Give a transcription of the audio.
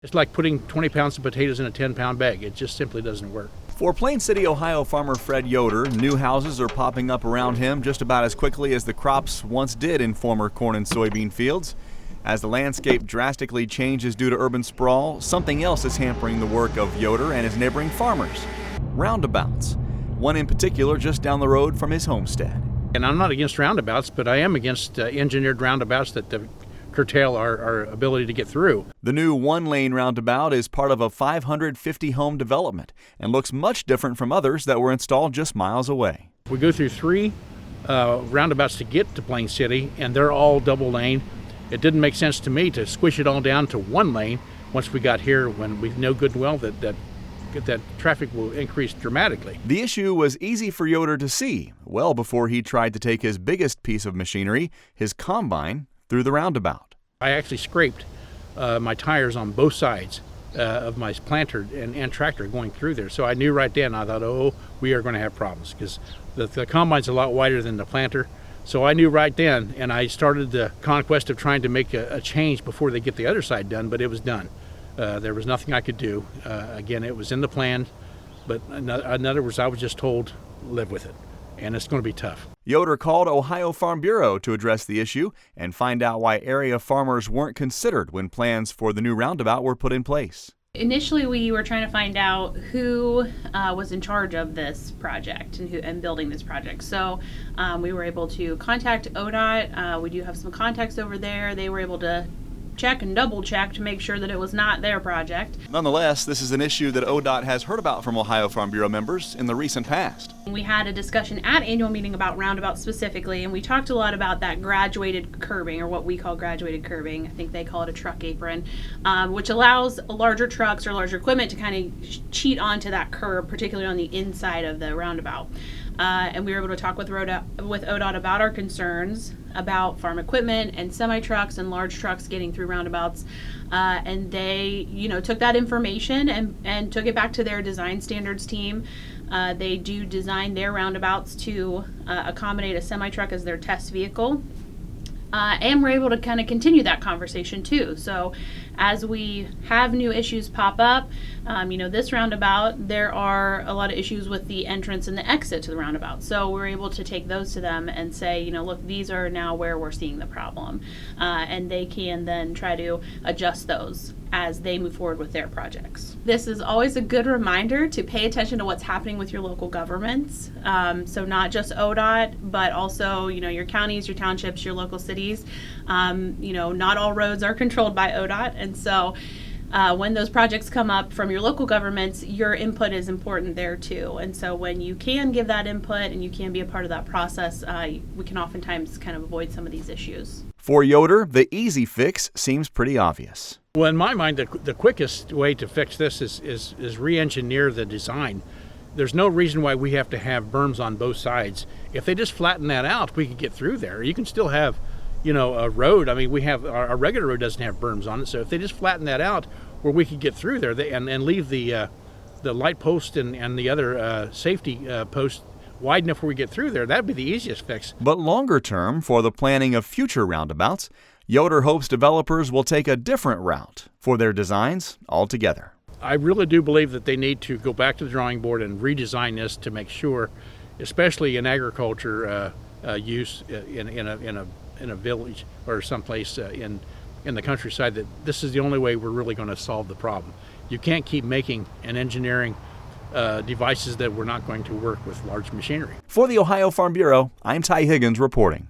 It's like putting 20 pounds of potatoes in a 10-pound bag. It just simply doesn't work. For Plain City, Ohio farmer Fred Yoder, new houses are popping up around him just about as quickly as the crops once did in former corn and soybean fields. As the landscape drastically changes due to urban sprawl, something else is hampering the work of Yoder and his neighboring farmers: roundabouts. One in particular just down the road from his homestead. And I'm not against roundabouts, but I am against engineered roundabouts that curtail our ability to get through. The new one-lane roundabout is part of a 550-home development and looks much different from others that were installed just miles away. We go through 3 roundabouts to get to Plain City, and they're all double lane. It didn't make sense to me to squish it all down to 1 lane once we got here, when we know good and well that traffic will increase dramatically. The issue was easy for Yoder to see well before he tried to take his biggest piece of machinery, his combine, through the roundabout. I actually scraped my tires on both sides of my planter and tractor going through there. So I knew right then, I thought, oh, we are going to have problems, because the combine's a lot wider than the planter. So I knew right then, and I started the conquest of trying to make a change before they get the other side done, but it was done. There was nothing I could do. Again, it was in the plan, but in other words, I was just told, live with it, and it's going to be tough. Yoder called Ohio Farm Bureau to address the issue and find out why area farmers weren't considered when plans for the new roundabout were put in place. Initially, we were trying to find out who was in charge of this project and building this project. So we were able to contact ODOT. We do have some contacts over there. They were able to check and double check to make sure that it was not their project. Nonetheless, this is an issue that ODOT has heard about from Ohio Farm Bureau members in the recent past. We had a discussion at annual meeting about roundabouts specifically, and we talked a lot about that graduated curbing, or what we call graduated curbing. I think they call it a truck apron, which allows larger trucks or larger equipment to kind of cheat onto that curb, particularly on the inside of the roundabout. And we were able to talk with ODOT about our concerns about farm equipment and semi-trucks and large trucks getting through roundabouts. And they, took that information and took it back to their design standards team. They do design their roundabouts to accommodate a semi-truck as their test vehicle. And we're able to kind of continue that conversation too. So as we have new issues pop up, this roundabout, there are a lot of issues with the entrance and the exit to the roundabout. So we're able to take those to them and say, look, these are now where we're seeing the problem. And they can then try to adjust those as they move forward with their projects. This is always a good reminder to pay attention to what's happening with your local governments. So not just ODOT, but also, your counties, your townships, your local cities. Not all roads are controlled by ODOT. And so when those projects come up from your local governments, your input is important there too. And so when you can give that input and you can be a part of that process, we can oftentimes kind of avoid some of these issues. For Yoder, the easy fix seems pretty obvious. Well, in my mind, the quickest way to fix this is re-engineer the design. There's no reason why we have to have berms on both sides. If they just flatten that out, we could get through there. You can still have, a road. I mean, we have our regular road doesn't have berms on it. So if they just flatten that out, where we could get through there and leave the light post and the other safety post wide enough where we get through there, that'd be the easiest fix. But longer term, for the planning of future roundabouts, Yoder hopes developers will take a different route for their designs altogether. I really do believe that they need to go back to the drawing board and redesign this to make sure, especially in agriculture use in a village or someplace in the countryside, that this is the only way we're really going to solve the problem. You can't keep making and engineering devices that we're not going to work with large machinery. For the Ohio Farm Bureau, I'm Ty Higgins reporting.